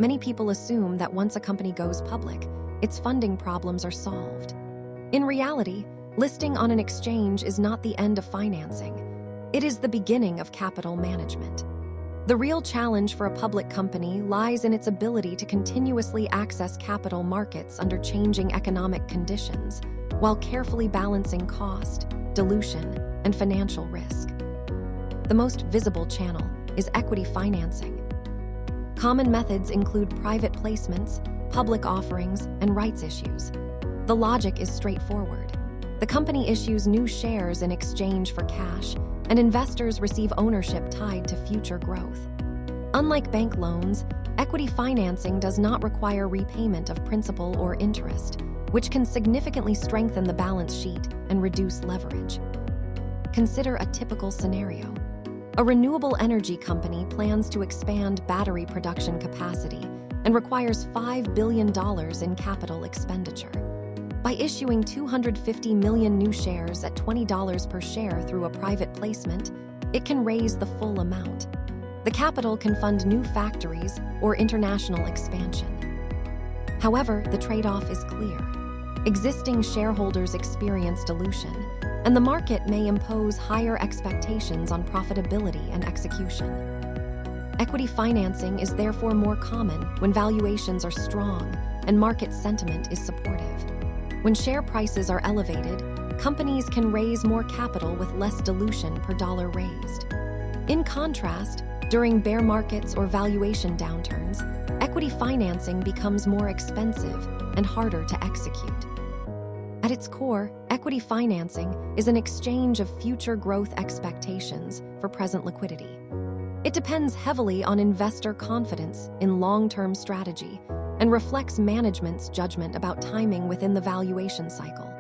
many people assume that once a company goes public, its funding problems are solved. In reality, listing on an exchange is not the end of financing. It is the beginning of capital management. The real challenge for a public company lies in its ability to continuously access capital markets under changing economic conditions, while carefully balancing cost, dilution, and financial risk. The most visible channel is equity financing. Common methods include private placements, public offerings, and rights issues. The logic is straightforward. The company issues new shares in exchange for cash, and investors receive ownership tied to future growth. Unlike bank loans, equity financing does not require repayment of principal or interest, which can significantly strengthen the balance sheet and reduce leverage. Consider a typical scenario. A renewable energy company plans to expand battery production capacity and requires $5 billion in capital expenditure. By issuing 250 million new shares at $20 per share through a private placement, it can raise the full amount. The capital can fund new factories or international expansion. However, the trade-off is clear. Existing shareholders experience dilution, and the market may impose higher expectations on profitability and execution. Equity financing is therefore more common when valuations are strong and market sentiment is supportive. When share prices are elevated, companies can raise more capital with less dilution per dollar raised. In contrast, during bear markets or valuation downturns, equity financing becomes more expensive and harder to execute. At its core, equity financing is an exchange of future growth expectations for present liquidity. It depends heavily on investor confidence in long-term strategy and reflects management's judgment about timing within the valuation cycle.